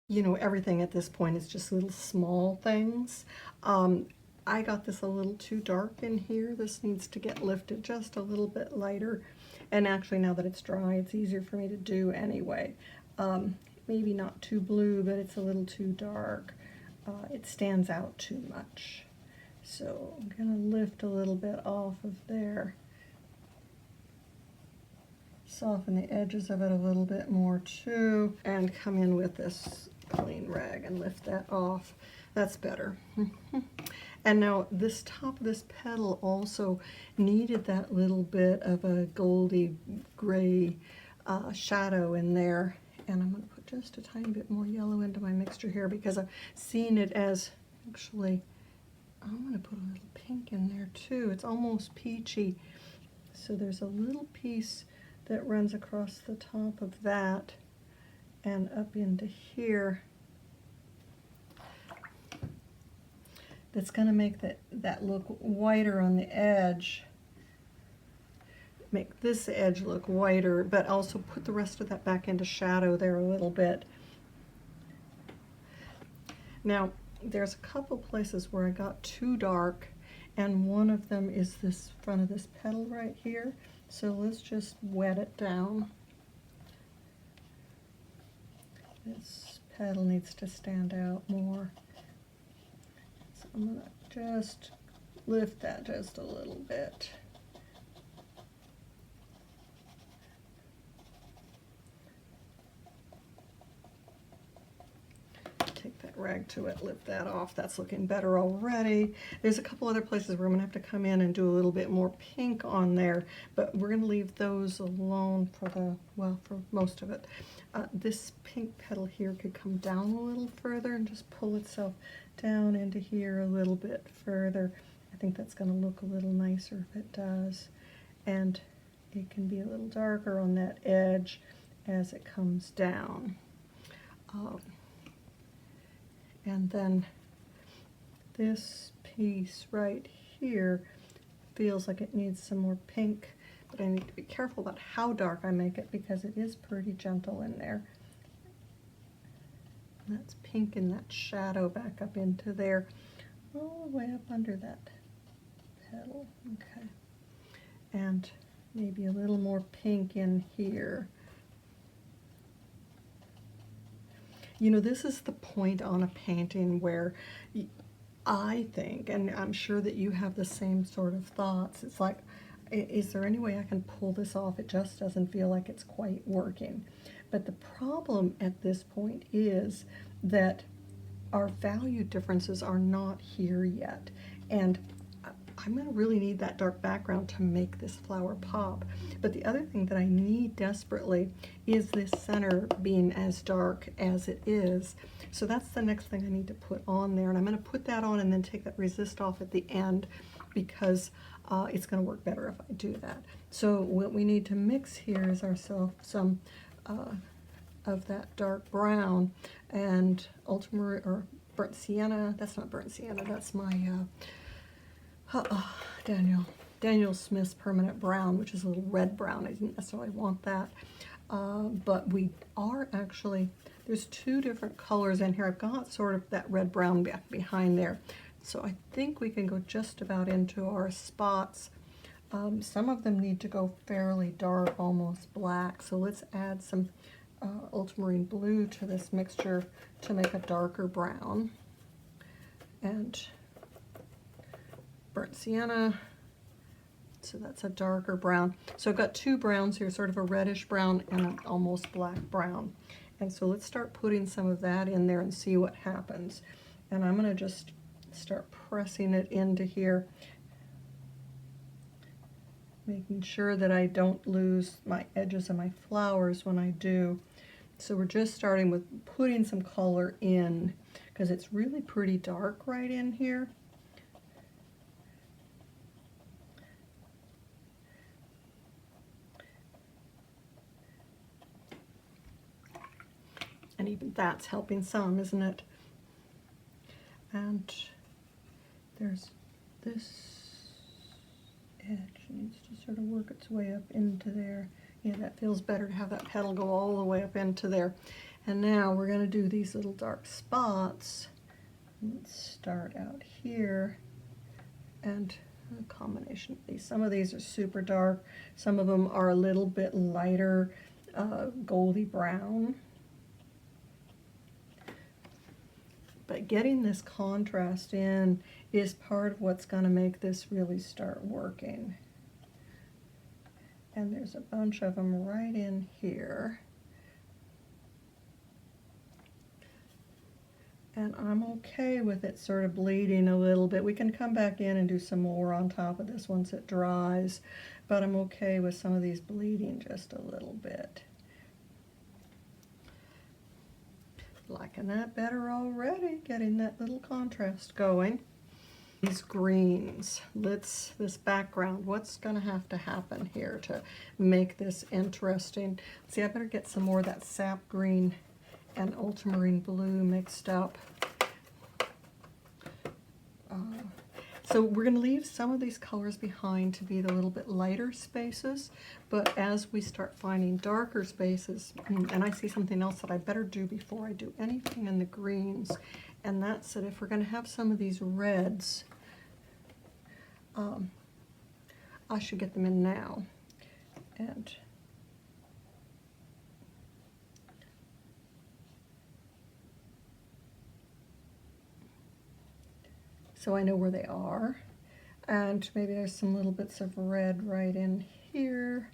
You know, everything at this point is just little small things. I got this a little too dark in here. This needs to get lifted just a little bit lighter. And actually, now that it's dry, it's easier for me to do anyway. Maybe not too blue, but it's a little too dark. It stands out too much. So I'm going to lift a little bit off of there. Soften the edges of it a little bit more too, and come in with this clean rag and lift that off. That's better. And now this top of this petal also needed that little bit of a goldy gray shadow in there. And I'm going to put just a tiny bit more yellow into my mixture here because I've seen it as, actually, I'm going to put a little pink in there too. It's almost peachy. So there's a little piece that runs across the top of that and up into here. That's going to make that look whiter on the edge. Make this edge look whiter, but also put the rest of that back into shadow there a little bit. Now, there's a couple places where I got too dark, and one of them is this front of this petal right here. So let's just wet it down. This petal needs to stand out more. So I'm going to just lift that just a little bit. Take that rag to it, lift that off. That's looking better already. There's a couple other places where I'm going to have to come in and do a little bit more pink on there, but we're going to leave those alone for for most of it. This pink petal here could come down a little further and just pull itself down into here a little bit further. I think that's going to look a little nicer if it does. And it can be a little darker on that edge as it comes down. And then this piece right here feels like it needs some more pink, but I need to be careful about how dark I make it because it is pretty gentle in there. And that's pink in that shadow back up into there, all the way up under that petal. Okay. And maybe a little more pink in here. You know, this is the point on a painting where I think, and I'm sure that you have the same sort of thoughts, it's like, is there any way I can pull this off? It just doesn't feel like it's quite working. But the problem at this point is that our value differences are not here yet. And I'm going to really need that dark background to make this flower pop. But the other thing that I need desperately is this center being as dark as it is. So that's the next thing I need to put on there. And I'm going to put that on and then take that resist off at the end because it's going to work better if I do that. So what we need to mix here is some of that dark brown and ultramarine or burnt sienna. That's not burnt sienna, that's my Daniel Smith's Permanent Brown, which is a little red brown. I didn't necessarily want that. But we are actually, there's two different colors in here. I've got sort of that red brown back behind there. So I think we can go just about into our spots. Some of them need to go fairly dark, almost black. So let's add some ultramarine blue to this mixture to make a darker brown. And burnt sienna, so that's a darker brown. So I've got two browns here, sort of a reddish brown and an almost black brown. And so let's start putting some of that in there and see what happens. And I'm going to just start pressing it into here, making sure that I don't lose my edges of my flowers when I do. So we're just starting with putting some color in because it's really pretty dark right in here. And even that's helping some, isn't it? And there's this edge needs to sort of work its way up into there. Yeah, that feels better to have that petal go all the way up into there. And now we're going to do these little dark spots. Let's start out here, and a combination of these. Some of these are super dark, some of them are a little bit lighter, goldy brown. But getting this contrast in is part of what's going to make this really start working. And there's a bunch of them right in here. And I'm okay with it sort of bleeding a little bit. We can come back in and do some more on top of this once it dries, but I'm okay with some of these bleeding just a little bit. Liking that better already, getting that little contrast going. These greens, this background, what's going to have to happen here to make this interesting? See, I better get some more of that sap green and ultramarine blue mixed up. So we're going to leave some of these colors behind to be the little bit lighter spaces, but as we start finding darker spaces, and I see something else that I better do before I do anything in the greens, and that's that if we're going to have some of these reds, I should get them in now. And so I know where they are, and maybe there's some little bits of red right in here.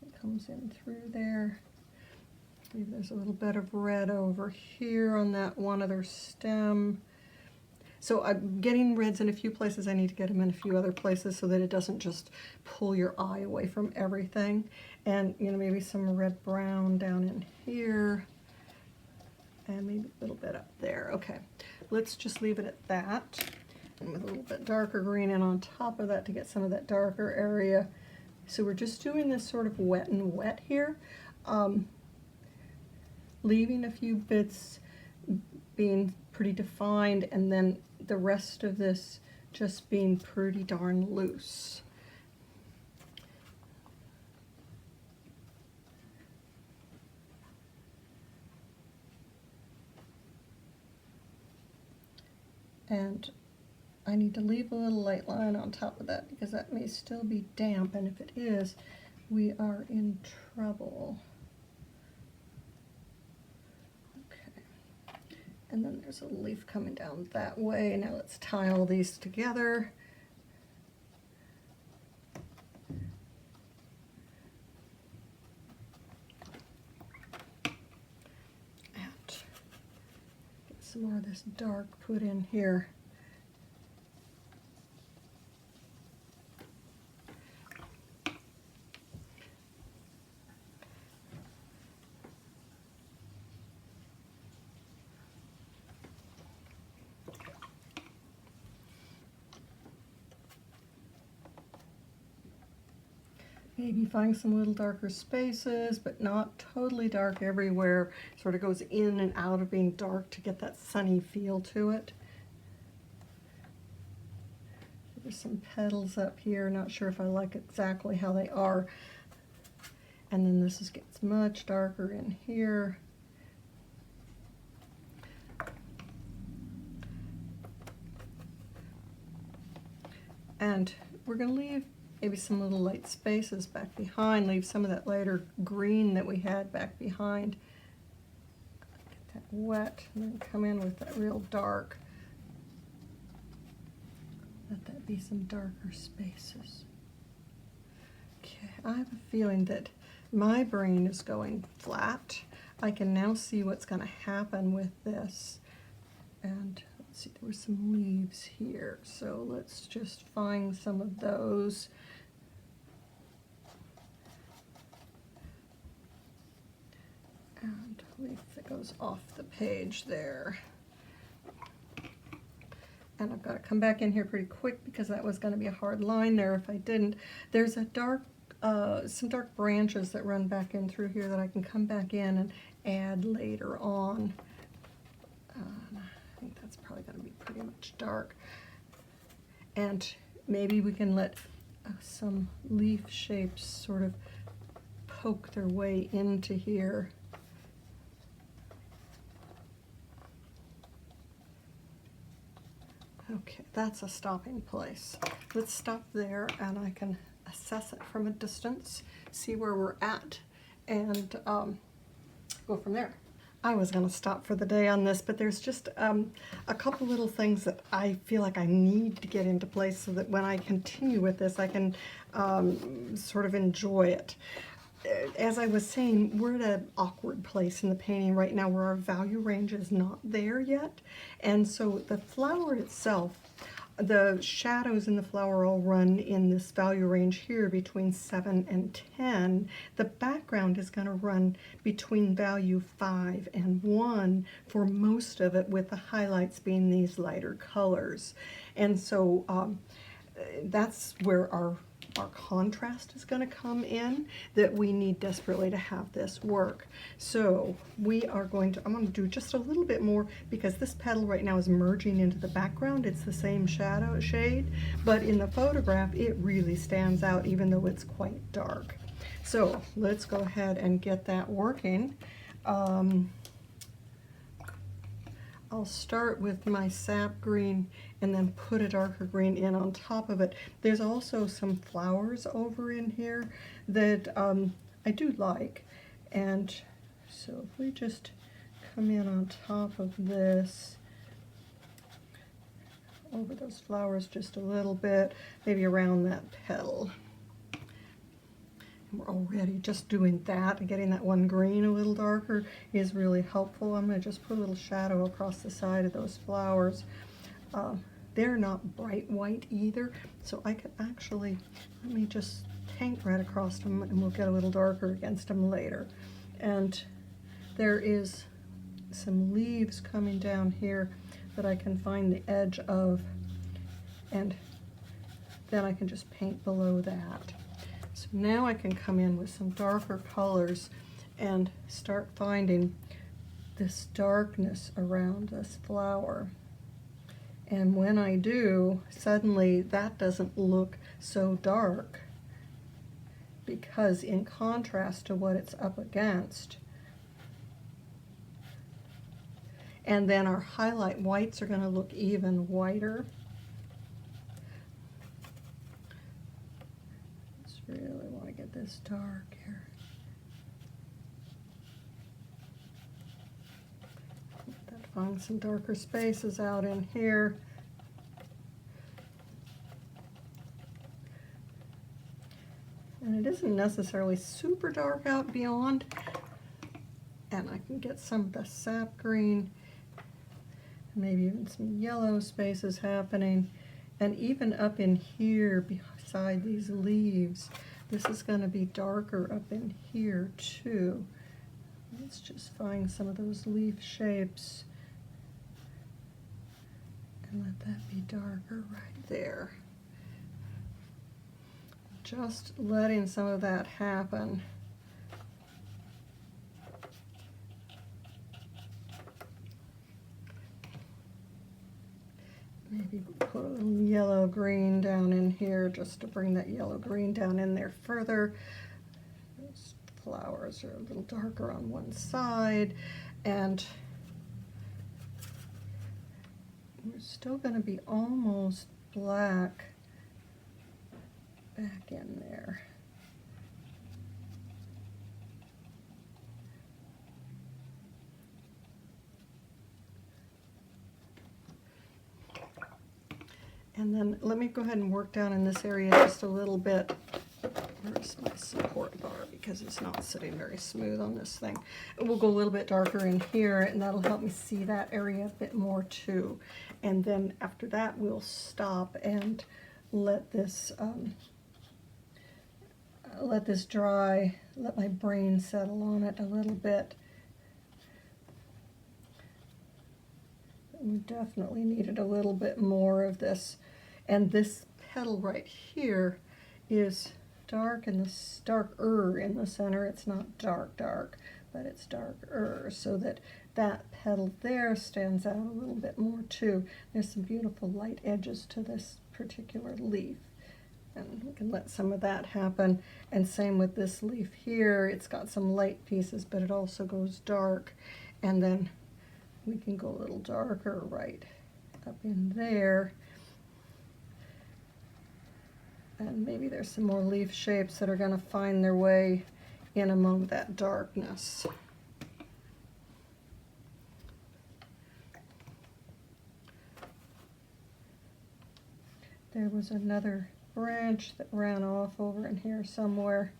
It comes in through there. Maybe there's a little bit of red over here on that one other stem. So I'm getting reds in a few places. I need to get them in a few other places so that it doesn't just pull your eye away from everything. And you know, maybe some red brown down in here. And maybe a little bit up there. Okay, let's just leave it at that. And with a little bit darker green and on top of that to get some of that darker area. So we're just doing this sort of wet and wet here. Leaving a few bits being pretty defined and then the rest of this just being pretty darn loose. And I need to leave a little light line on top of that because that may still be damp, and if it is, we are in trouble. Okay, and then there's a leaf coming down that way. Now let's tie all these together. And get some more of this dark put in here. Maybe find some little darker spaces, but not totally dark everywhere. Sort of goes in and out of being dark to get that sunny feel to it. There's some petals up here. Not sure if I like exactly how they are. And then this gets much darker in here. And we're going to leave maybe some little light spaces back behind, leave some of that lighter green that we had back behind. Get that wet and then come in with that real dark. Let that be some darker spaces. Okay, I have a feeling that my brain is going flat. I can now see what's going to happen with this. And let's see, there were some leaves here, so let's just find some of those. And a leaf that goes off the page there. And I've got to come back in here pretty quick because that was going to be a hard line there if I didn't. There's a dark, some dark branches that run back in through here that I can come back in and add later on. I think that's probably going to be pretty much dark. And maybe we can let some leaf shapes sort of poke their way into here. that's a stopping place. Let's stop there and I can assess it from a distance, see where we're at, and go from there. I was going to stop for the day on this, but there's just a couple little things that I feel like I need to get into place so that when I continue with this, I can sort of enjoy it. As I was saying, we're at an awkward place in the painting right now where our value range is not there yet. And so the flower itself, the shadows in the flower all run in this value range here between 7 and 10. The background is going to run between value 5 and 1 for most of it, with the highlights being these lighter colors. And so that's where our contrast is going to come in, that we need desperately to have this work. So I'm going to do just a little bit more, because this petal right now is merging into the background. It's the same shadow shade, but in the photograph it really stands out even though it's quite dark. So let's go ahead and get that working. I'll start with my sap green and then put a darker green in on top of it. There's also some flowers over in here that I do like. And so if we just come in on top of this, over those flowers just a little bit, maybe around that petal. We're already just doing that and getting that one green a little darker is really helpful. I'm going to just put a little shadow across the side of those flowers. They're not bright white either, so I could actually, let me just paint right across them and we'll get a little darker against them later. And there is some leaves coming down here that I can find the edge of, and then I can just paint below that. So now I can come in with some darker colors and start finding this darkness around this flower. And when I do, suddenly that doesn't look so dark, because in contrast to what it's up against. And then our highlight whites are going to look even whiter. Really want to get this dark here. Find some darker spaces out in here. And it isn't necessarily super dark out beyond. And I can get some of the sap green, maybe even some yellow spaces happening. And even up in here beside these leaves, this is going to be darker up in here too. Let's just find some of those leaf shapes and let that be darker right there. Just letting some of that happen. Maybe put a little yellow green down in here just to bring that yellow green down in there further. Those flowers are a little darker on one side, and we're still going to be almost black back in there. And then let me go ahead and work down in this area just a little bit. Where's my support bar? Because it's not sitting very smooth on this thing. We'll go a little bit darker in here, and that'll help me see that area a bit more too. And then after that, we'll stop and let this dry, let my brain settle on it a little bit. We definitely needed a little bit more of this. And this petal right here is dark, and this darker in the center. It's not dark, but it's darker, so that that petal there stands out a little bit more too. There's some beautiful light edges to this particular leaf, and we can let some of that happen. And same with this leaf here. It's got some light pieces, but it also goes dark. And then we can go a little darker right up in there. And maybe there's some more leaf shapes that are going to find their way in among that darkness. There was another branch that ran off over in here somewhere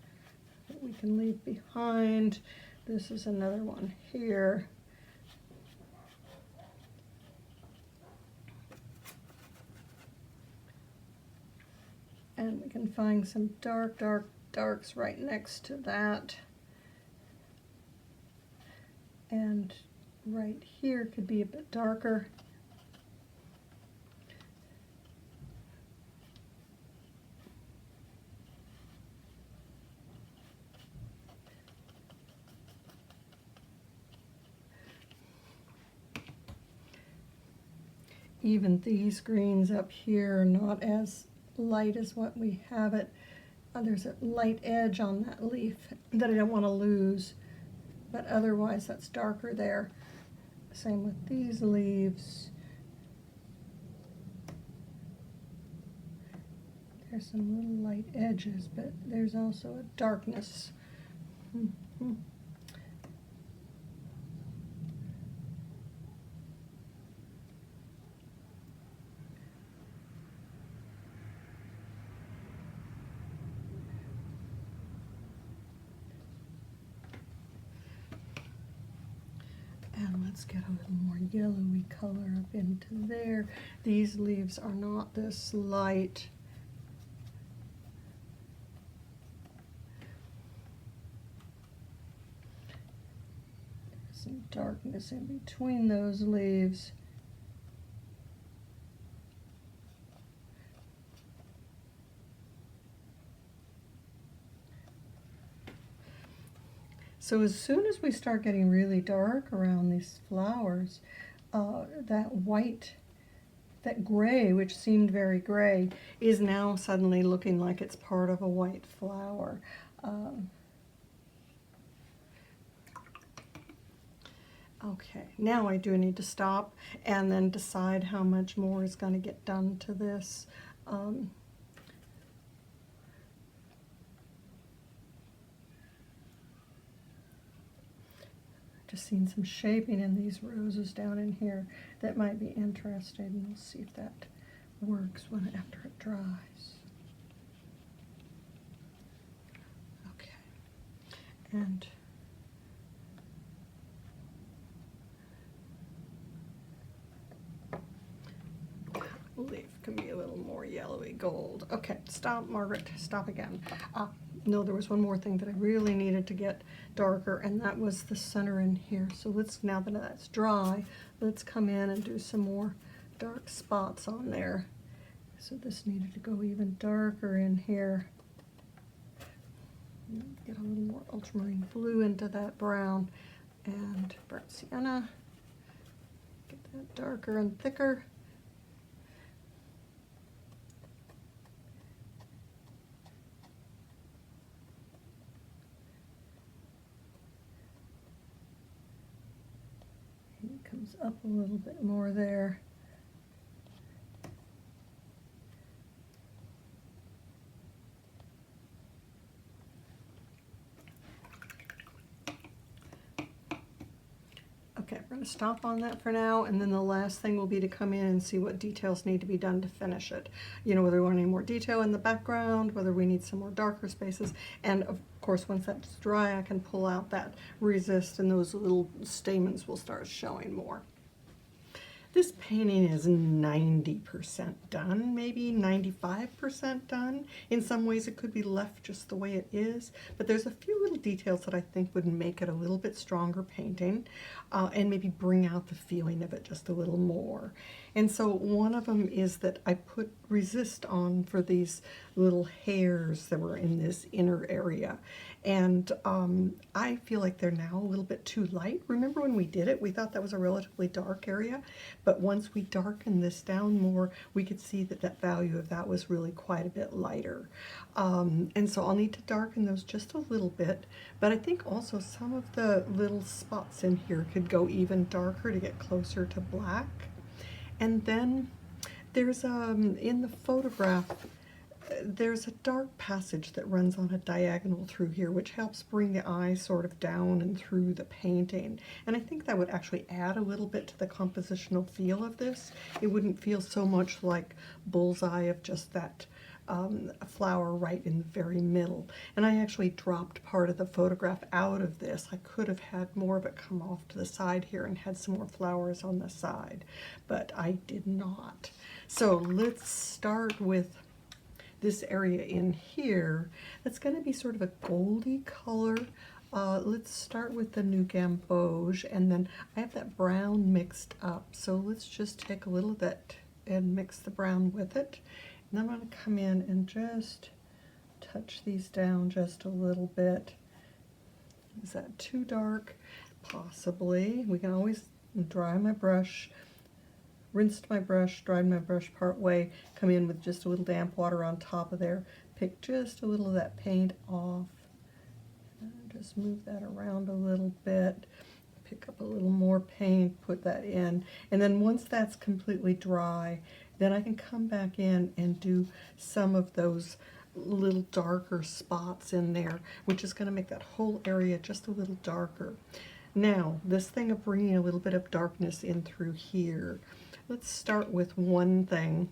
that we can leave behind. This is another one here. And we can find some darks right next to that. And right here could be a bit darker. Even these greens up here are not as light as what we have it. There's a light edge on that leaf that I don't want to lose, but otherwise that's darker there. Same with these leaves. There's some little light edges, but there's also a darkness. And let's get a little more yellowy color up into there. These leaves are not this light. There's some darkness in between those leaves. So as soon as we start getting really dark around these flowers, that white, that gray, which seemed very gray, is now suddenly looking like it's part of a white flower. Okay, now I do need to stop and then decide how much more is going to get done to this. Just seen some shaping in these roses down in here that might be interesting, and we'll see if that works after it dries. Okay, and leaf can be a little more yellowy gold. Okay, stop, Margaret, stop again. No, there was one more thing that I really needed to get darker, and that was the center in here. So let's, now that that's dry, let's come in and do some more dark spots on there. So this needed to go even darker in here. Get a little more ultramarine blue into that brown, and burnt sienna. Get that darker and thicker. Comes up a little bit more there. Okay, we're going to stop on that for now, and then the last thing will be to come in and see what details need to be done to finish it. You know, whether we want any more detail in the background, whether we need some more darker spaces, and of course once that's dry I can pull out that resist and those little stamens will start showing more. This painting is 90% done, maybe 95% done. In some ways it could be left just the way it is, but there's a few little details that I think would make it a little bit stronger painting and maybe bring out the feeling of it just a little more. And so one of them is that I put resist on for these little hairs that were in this inner area. And I feel like they're now a little bit too light. Remember when we did it, we thought that was a relatively dark area, but once we darkened this down more, we could see that that value of that was really quite a bit lighter. And so I'll need to darken those just a little bit, but I think also some of the little spots in here could go even darker to get closer to black. And then there's in the photograph, there's a dark passage that runs on a diagonal through here, which helps bring the eye sort of down and through the painting. And I think that would actually add a little bit to the compositional feel of this. It wouldn't feel so much like bullseye of just that flower right in the very middle. And I actually dropped part of the photograph out of this. I could have had more of it come off to the side here and had some more flowers on the side, but I did not. So let's start with this area in here. That's going to be sort of a goldy color. Let's start with the new gamboge, and then I have that brown mixed up. So let's just take a little of that and mix the brown with it. And I'm going to come in and just touch these down just a little bit. Is that too dark? Possibly. We can always dry my brush. Rinsed my brush, dried my brush part way, come in with just a little damp water on top of there, pick just a little of that paint off, and just move that around a little bit, pick up a little more paint, put that in, and then once that's completely dry, then I can come back in and do some of those little darker spots in there, which is going to make that whole area just a little darker. Now, this thing of bringing a little bit of darkness in through here, let's start with one thing.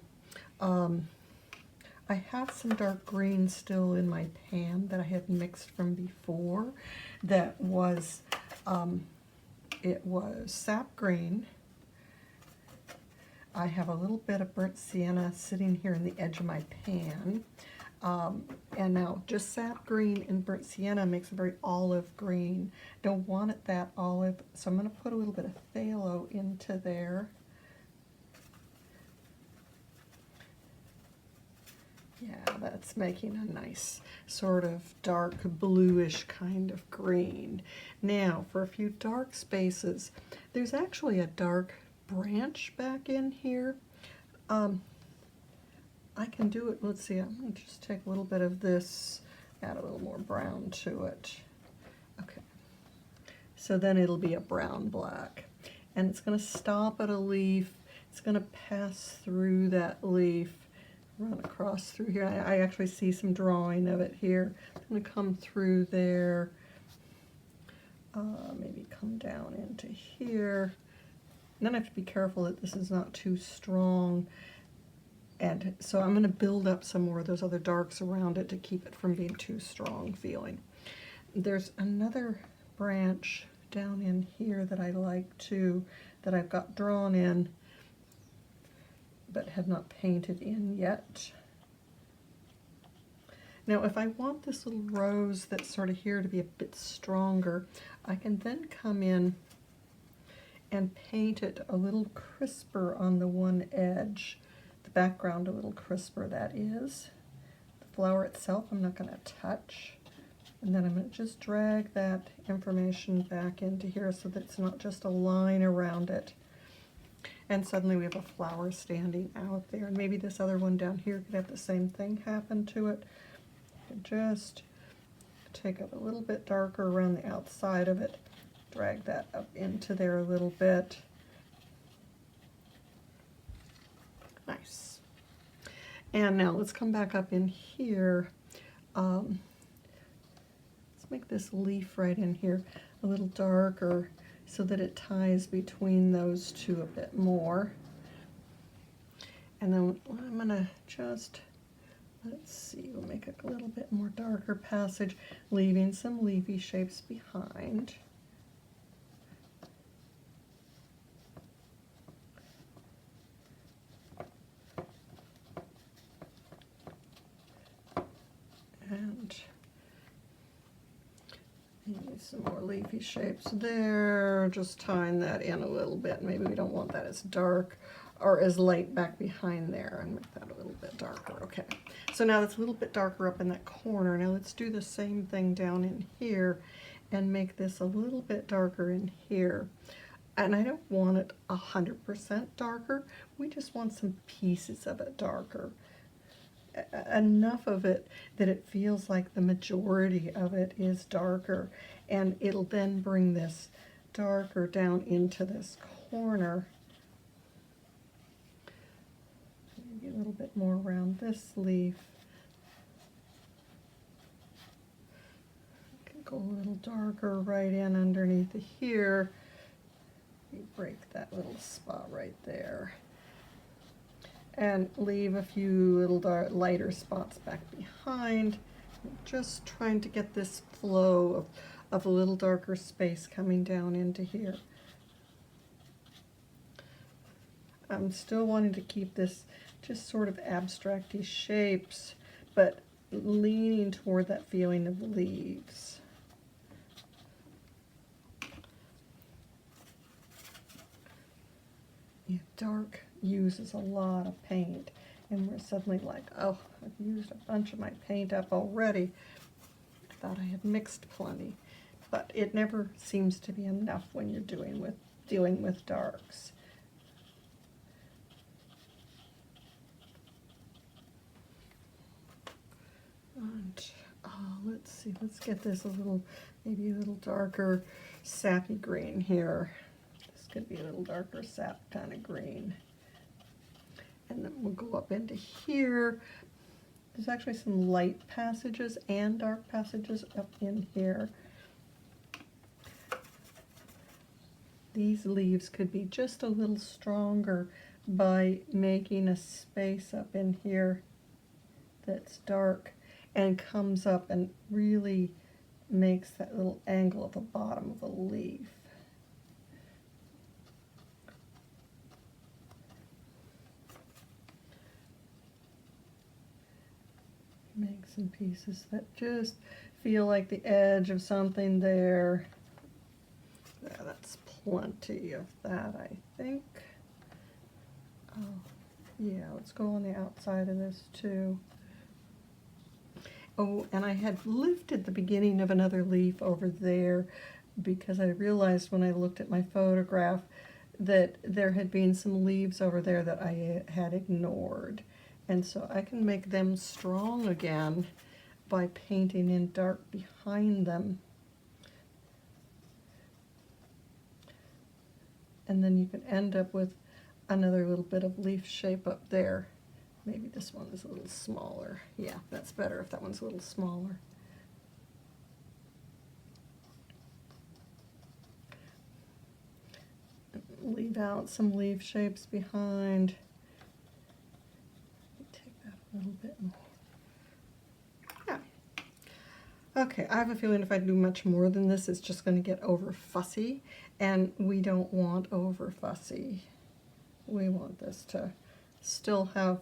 I have some dark green still in my pan that I had mixed from before. That was, it was sap green. I have a little bit of burnt sienna sitting here in the edge of my pan. And now just sap green and burnt sienna makes a very olive green. Don't want it that olive, so I'm going to put a little bit of phthalo into there. Yeah, that's making a nice sort of dark bluish kind of green. Now, for a few dark spaces, there's actually a dark branch back in here. I can do it, let's see, I'm going to just take a little bit of this, add a little more brown to it. Okay, so then it'll be a brown black. And it's going to stop at a leaf, it's going to pass through that leaf, run across through here. I actually see some drawing of it here. It's going to come through there, maybe come down into here. And then I have to be careful that this is not too strong. And so I'm going to build up some more of those other darks around it to keep it from being too strong feeling. There's another branch down in here that I like too, that I've got drawn in but have not painted in yet. Now if I want this little rose that's sort of here to be a bit stronger, I can then come in and paint it a little crisper on the one edge. The background a little crisper, that is. The flower itself I'm not going to touch. And then I'm going to just drag that information back into here so that it's not just a line around it. And suddenly we have a flower standing out there. And maybe this other one down here could have the same thing happen to it. And just take it a little bit darker around the outside of it. Drag that up into there a little bit. Nice. And now let's come back up in here. Let's make this leaf right in here a little darker so that it ties between those two a bit more. And then I'm going to just, let's see, we'll make a little bit more darker passage, leaving some leafy shapes behind. And maybe some more leafy shapes there, just tying that in a little bit. Maybe we don't want that as dark or as light back behind there, and make that a little bit darker. Okay, so now it's a little bit darker up in that corner. Now let's do the same thing down in here and make this a little bit darker in here. And I don't want it 100% darker, we just want some pieces of it darker. Enough of it that it feels like the majority of it is darker, and it'll then bring this darker down into this corner. Maybe a little bit more around this leaf, go a little darker right in underneath here. You break that little spot right there. And leave a few little lighter spots back behind. Just trying to get this flow of a little darker space coming down into here. I'm still wanting to keep this just sort of abstract-y shapes, but leaning toward that feeling of leaves. Yeah, dark uses a lot of paint, and we're suddenly like, oh, I've used a bunch of my paint up already. I thought I had mixed plenty, but it never seems to be enough when you're dealing with darks. And let's see, let's get this maybe a little darker sappy green here. This could be a little darker sap kind of green. And then we'll go up into here. There's actually some light passages and dark passages up in here. These leaves could be just a little stronger by making a space up in here that's dark and comes up and really makes that little angle at the bottom of the leaf. Make some pieces that just feel like the edge of something there. Yeah, that's plenty of that, I think. Oh, yeah, let's go on the outside of this too. Oh, and I had lifted the beginning of another leaf over there because I realized when I looked at my photograph that there had been some leaves over there that I had ignored. And so I can make them strong again by painting in dark behind them. And then you can end up with another little bit of leaf shape up there. Maybe this one is a little smaller. Yeah, that's better if that one's a little smaller. Leave out some leaf shapes behind. Take that a little bit more. Yeah. Okay, I have a feeling if I do much more than this, it's just going to get over fussy, and we don't want over fussy. We want this to still have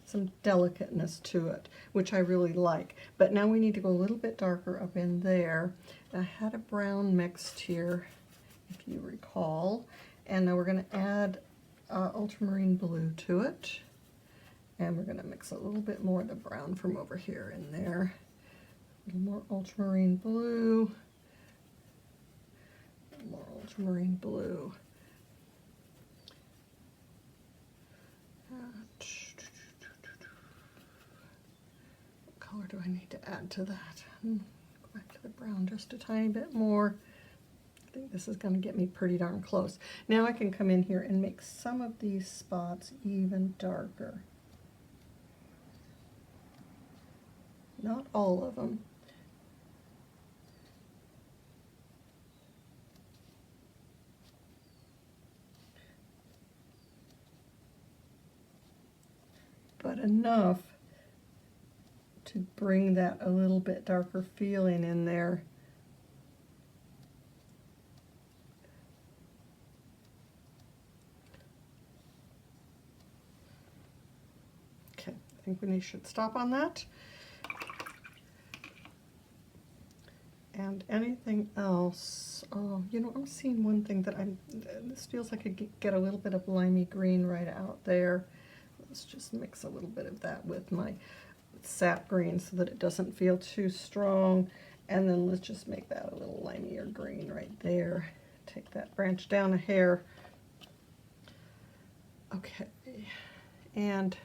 some delicateness to it, which I really like. But now we need to go a little bit darker up in there. I had a brown mixed here, if you recall, and now we're going to add ultramarine blue to it, and we're going to mix a little bit more of the brown from over here in there. A little more ultramarine blue, more ultramarine blue. What color do I need to add to that? Go back to the brown just a tiny bit more. I think this is going to get me pretty darn close. Now I can come in here and make some of these spots even darker. Not all of them. But enough to bring that a little bit darker feeling in there. Okay, I think we should stop on that. And anything else? Oh, you know, I'm seeing one thing that this feels like I could get a little bit of limey green right out there. Let's just mix a little bit of that with my sap green so that it doesn't feel too strong. And then let's just make that a little limier green right there. Take that branch down a hair. Okay, and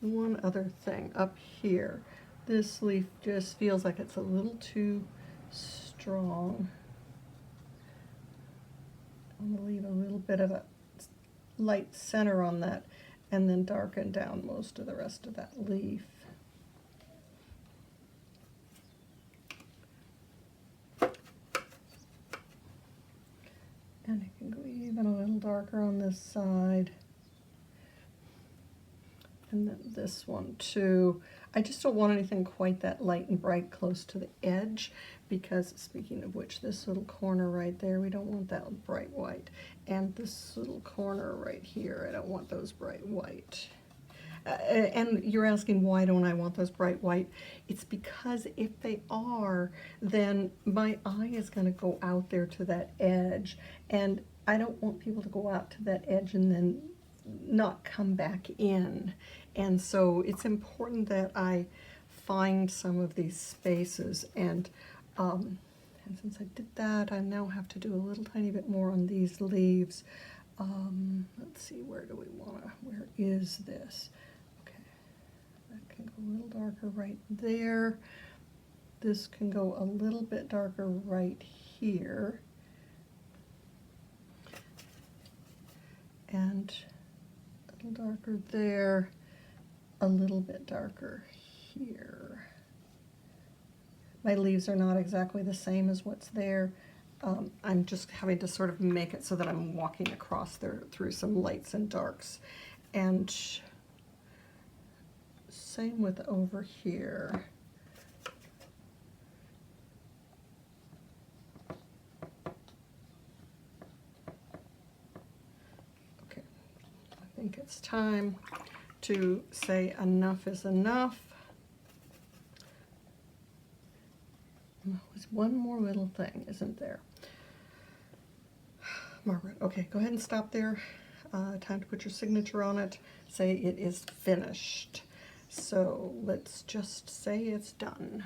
one other thing up here. This leaf just feels like it's a little too strong. I'm going to leave a little bit of a light center on that and then darken down most of the rest of that leaf. And it can go even a little darker on this side. And then this one too. I just don't want anything quite that light and bright close to the edge, because speaking of which, this little corner right there, we don't want that bright white. And this little corner right here, I don't want those bright white. And you're asking, why don't I want those bright white? It's because if they are, then my eye is going to go out there to that edge, and I don't want people to go out to that edge and then not come back in. And so it's important that I find some of these spaces, and since I did that, I now have to do a little tiny bit more on these leaves. Let's see, where do we want to, where is this? Okay, that can go a little darker right there. This can go a little bit darker right here. And a little darker there, a little bit darker here. My leaves are not exactly the same as what's there. I'm just having to sort of make it so that I'm walking across there through some lights and darks. And same with over here. Okay, I think it's time to say enough is enough. There's one more little thing, isn't there? Margaret, okay, go ahead and stop there. Time to put your signature on it. Say it is finished. So let's just say it's done.